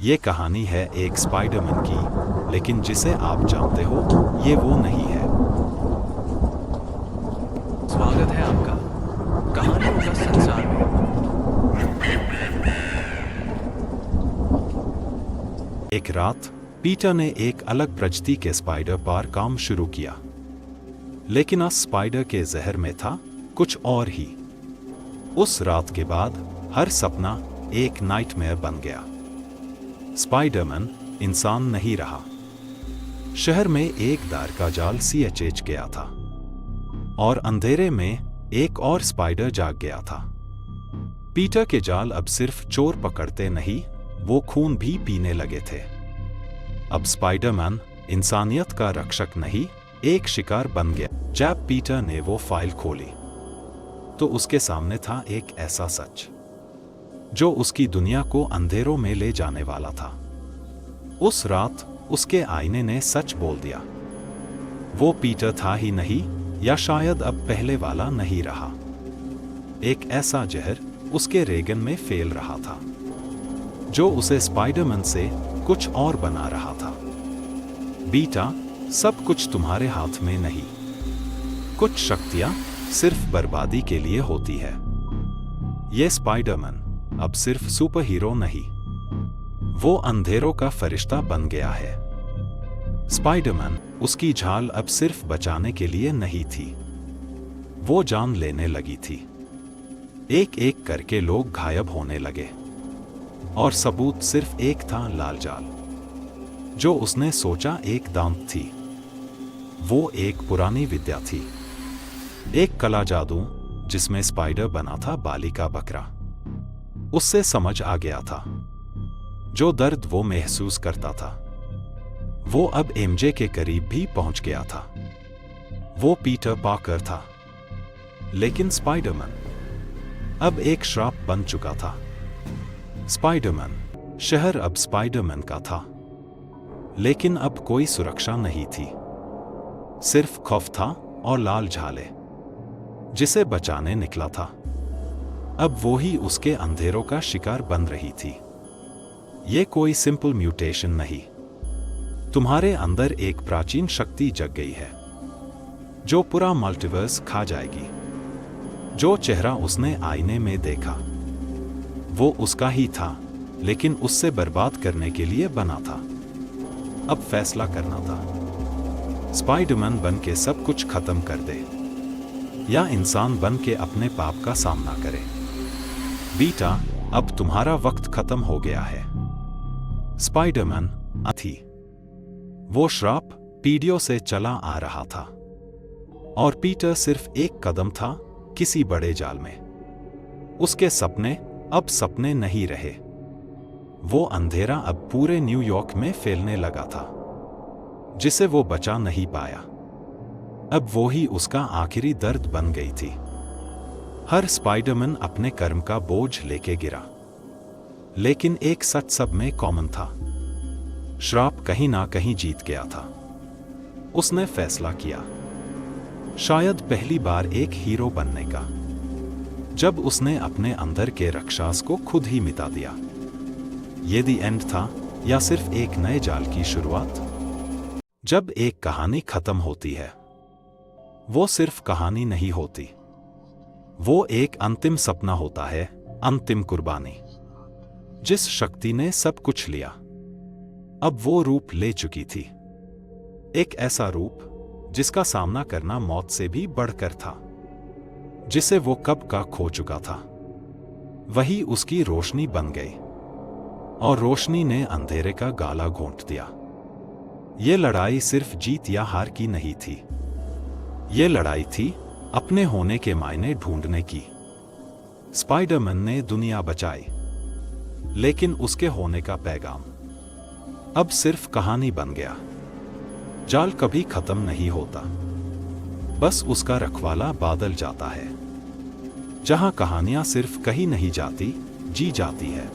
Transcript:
ये कहानी है एक स्पाइडरमैन की, लेकिन जिसे आप जानते हो ये वो नहीं है। स्वागत है आपका कहानियों का संसार में। एक रात पीटर ने एक अलग प्रजाति के स्पाइडर पर काम शुरू किया, लेकिन उस स्पाइडर के जहर में था कुछ और ही। उस रात के बाद हर सपना एक नाइटमेयर बन गया। स्पाइडरमैन इंसान नहीं रहा। शहर में एक दार का जाल सीएचएच गया था और अंधेरे में एक और स्पाइडर जाग गया था। पीटर के जाल अब सिर्फ चोर पकड़ते नहीं, वो खून भी पीने लगे थे। अब स्पाइडरमैन इंसानियत का रक्षक नहीं, एक शिकार बन गया। जब पीटर ने वो फाइल खोली तो उसके सामने था एक ऐसा सच जो उसकी दुनिया को अंधेरों में ले जाने वाला था। उस रात उसके आईने ने सच बोल दिया। वो पीटर था ही नहीं, या शायद अब पहले वाला नहीं रहा। एक ऐसा जहर उसके रेगन में फैल रहा था जो उसे स्पाइडरमैन से कुछ और बना रहा था। बीटा, सब कुछ तुम्हारे हाथ में नहीं। कुछ शक्तियां सिर्फ बर्बादी के लिए होती है। ये स्पाइडरमैन अब सिर्फ सुपर हीरो नहीं, वो अंधेरों का फरिश्ता बन गया है। स्पाइडरमैन उसकी झाल अब सिर्फ बचाने के लिए नहीं थी, वो जान लेने लगी थी। एक एक करके लोग गायब होने लगे और सबूत सिर्फ एक था, लाल जाल। जो उसने सोचा एक दांत थी, वो एक पुरानी विद्या थी। एक कला जादू जिसमें स्पाइडर बना था बाली का बकरा। उससे समझ आ गया था जो दर्द वो महसूस करता था, वो अब एमजे के करीब भी पहुंच गया था। वो पीटर पार्कर था, लेकिन स्पाइडरमैन अब एक श्राप बन चुका था। स्पाइडरमैन शहर अब स्पाइडरमैन का था, लेकिन अब कोई सुरक्षा नहीं थी। सिर्फ खौफ था और लाल झाले जिसे बचाने निकला था। अब वो ही उसके अंधेरों का शिकार बन रही थी। ये कोई सिंपल म्यूटेशन नहीं, तुम्हारे अंदर एक प्राचीन शक्ति जग गई है जो पूरा मल्टीवर्स खा जाएगी। जो चेहरा उसने आईने में देखा वो उसका ही था, लेकिन उससे बर्बाद करने के लिए बना था। अब फैसला करना था, स्पाइडरमैन बन के सब कुछ खत्म कर दे या इंसान बन के अपने पाप का सामना करे। बीटा, अब तुम्हारा वक्त खत्म हो गया है। स्पाइडरमैन थी, वो श्राप पीढ़ियों से चला आ रहा था और पीटर सिर्फ एक कदम था किसी बड़े जाल में। उसके सपने अब सपने नहीं रहे। वो अंधेरा अब पूरे न्यूयॉर्क में फैलने लगा था जिसे वो बचा नहीं पाया। अब वो ही उसका आखिरी दर्द बन गई थी। हर स्पाइडरमैन अपने कर्म का बोझ लेके गिरा, लेकिन एक सच सब में कॉमन था, श्राप कहीं ना कहीं जीत गया था। उसने फैसला किया, शायद पहली बार एक हीरो बनने का, जब उसने अपने अंदर के राक्षस को खुद ही मिटा दिया। ये दी एंड था या सिर्फ एक नए जाल की शुरुआत? जब एक कहानी खत्म होती है, वो सिर्फ कहानी नहीं होती, वो एक अंतिम सपना होता है, अंतिम कुर्बानी। जिस शक्ति ने सब कुछ लिया, अब वो रूप ले चुकी थी। एक ऐसा रूप जिसका सामना करना मौत से भी बढ़कर था, जिसे वो कब का खो चुका था। वही उसकी रोशनी बन गई और रोशनी ने अंधेरे का गाला घोंट दिया। ये लड़ाई सिर्फ जीत या हार की नहीं थी, ये लड़ाई थी अपने होने के मायने ढूंढने की। स्पाइडरमैन ने दुनिया बचाई, लेकिन उसके होने का पैगाम अब सिर्फ कहानी बन गया। जाल कभी खत्म नहीं होता, बस उसका रखवाला बादल जाता है। जहां कहानियां सिर्फ कही नहीं जाती, जी जाती है।